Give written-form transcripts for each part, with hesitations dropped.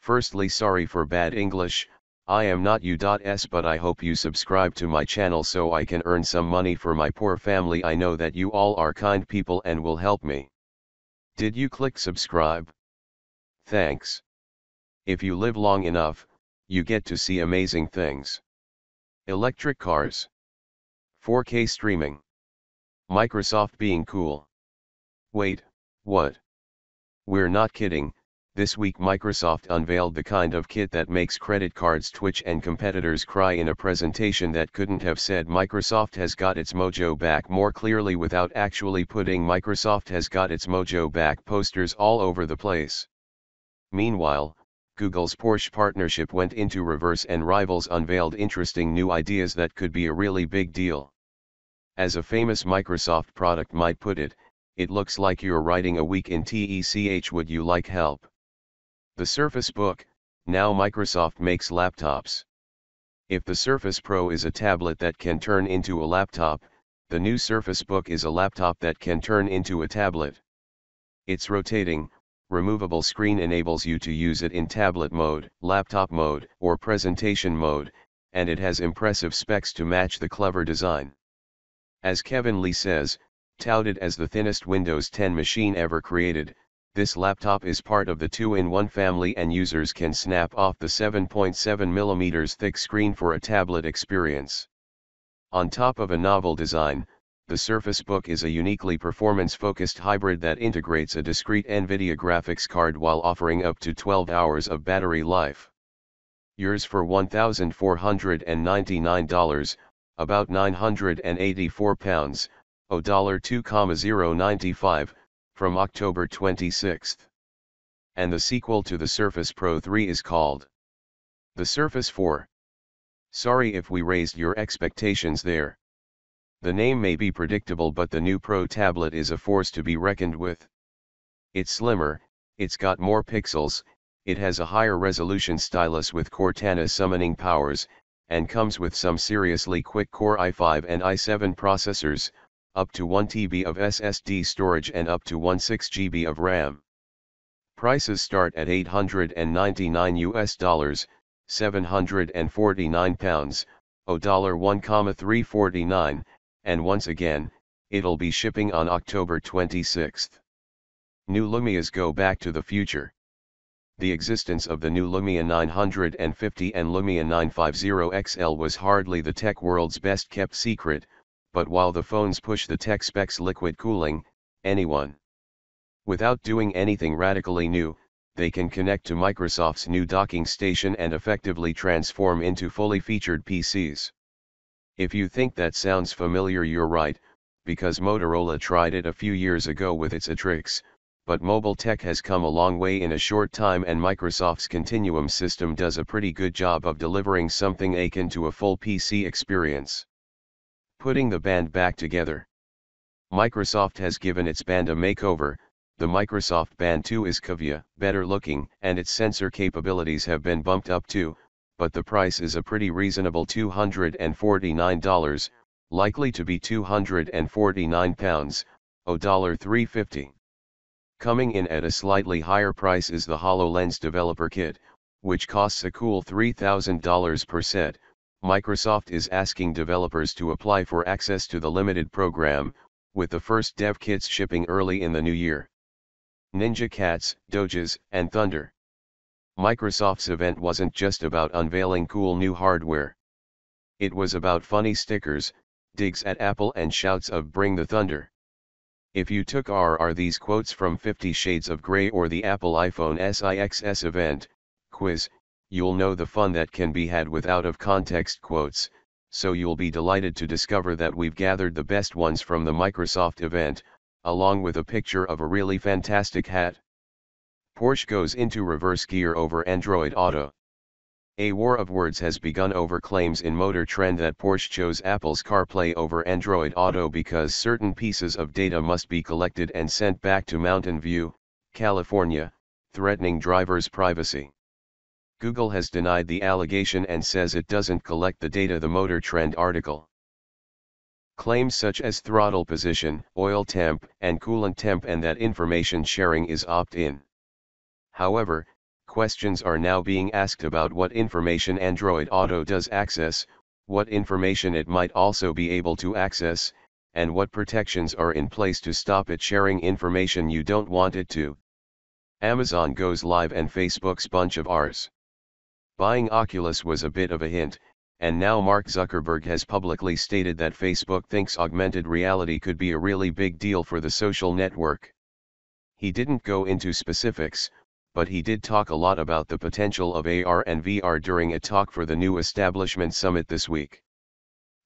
Firstly, sorry for bad English, I am not U.S, but I hope you subscribe to my channel so I can earn some money for my poor family. I know that you all are kind people and will help me. Did you click subscribe? Thanks. If you live long enough, you get to see amazing things. Electric cars. 4K streaming. Microsoft being cool. Wait, what? We're not kidding. This week Microsoft unveiled the kind of kit that makes credit cards twitch and competitors cry in a presentation that couldn't have said Microsoft has got its mojo back more clearly without actually putting Microsoft has got its mojo back posters all over the place. Meanwhile, Google's Porsche partnership went into reverse and rivals unveiled interesting new ideas that could be a really big deal. As a famous Microsoft product might put it, it looks like you're writing a week in tech. Would you like help? The Surface Book. Now Microsoft makes laptops. If the Surface Pro is a tablet that can turn into a laptop, the new Surface Book is a laptop that can turn into a tablet. Its rotating, removable screen enables you to use it in tablet mode, laptop mode, or presentation mode, and it has impressive specs to match the clever design. As Kevin Lee says, touted as the thinnest Windows 10 machine ever created, this laptop is part of the 2-in-1 family and users can snap off the 7.7mm thick screen for a tablet experience. On top of a novel design, the Surface Book is a uniquely performance-focused hybrid that integrates a discrete NVIDIA graphics card while offering up to 12 hours of battery life. Yours for $1,499, about £984, $2,095, from October 26. And the sequel to the Surface Pro 3 is called the Surface 4. Sorry if we raised your expectations there. The name may be predictable, but the new Pro tablet is a force to be reckoned with. It's slimmer, it's got more pixels, it has a higher resolution stylus with Cortana summoning powers, and comes with some seriously quick Core i5 and i7 processors, up to 1 TB of SSD storage and up to 16 GB of RAM. Prices start at $899, £749, $1,349, and once again, it'll be shipping on October 26. New Lumias go back to the future. The existence of the new Lumia 950 and Lumia 950 XL was hardly the tech world's best kept secret, but while the phones push the tech specs liquid cooling, anyone without doing anything radically new, they can connect to Microsoft's new docking station and effectively transform into fully featured PCs. If you think that sounds familiar, you're right, because Motorola tried it a few years ago with its Atrix, but mobile tech has come a long way in a short time and Microsoft's Continuum system does a pretty good job of delivering something akin to a full PC experience. Putting the band back together. Microsoft has given its band a makeover. The Microsoft Band 2 is Kavya, better looking, and its sensor capabilities have been bumped up too, but the price is a pretty reasonable $249, likely to be £249, $350. Coming in at a slightly higher price is the HoloLens Developer Kit, which costs a cool $3,000 per set. Microsoft is asking developers to apply for access to the limited program, with the first dev kits shipping early in the new year. Ninja Cats, Doges, and Thunder. Microsoft's event wasn't just about unveiling cool new hardware. It was about funny stickers, digs at Apple and shouts of "Bring the Thunder." If you took these quotes from 50 Shades of Grey or the Apple iPhone SIXS event quiz, you'll know the fun that can be had with out-of-context quotes, so you'll be delighted to discover that we've gathered the best ones from the Microsoft event, along with a picture of a really fantastic hat. Porsche goes into reverse gear over Android Auto. A war of words has begun over claims in Motor Trend that Porsche chose Apple's CarPlay over Android Auto because certain pieces of data must be collected and sent back to Mountain View, California, threatening drivers' privacy. Google has denied the allegation and says it doesn't collect the data. The Motor Trend article. Claims such as throttle position, oil temp, and coolant temp, and that information sharing is opt-in. However, Questions are now being asked about what information Android Auto does access, what information it might also be able to access, and what protections are in place to stop it sharing information you don't want it to. Amazon goes live and Facebook's bunch of Rs. Buying Oculus was a bit of a hint, and now Mark Zuckerberg has publicly stated that Facebook thinks augmented reality could be a really big deal for the social network. He didn't go into specifics, but he did talk a lot about the potential of AR and VR during a talk for the new Establishment Summit this week.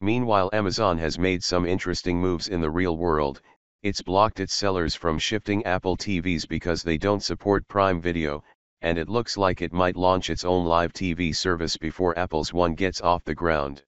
Meanwhile, Amazon has made some interesting moves in the real world. It's blocked its sellers from shifting Apple TVs because they don't support Prime Video, and it looks like it might launch its own live TV service before Apple's one gets off the ground.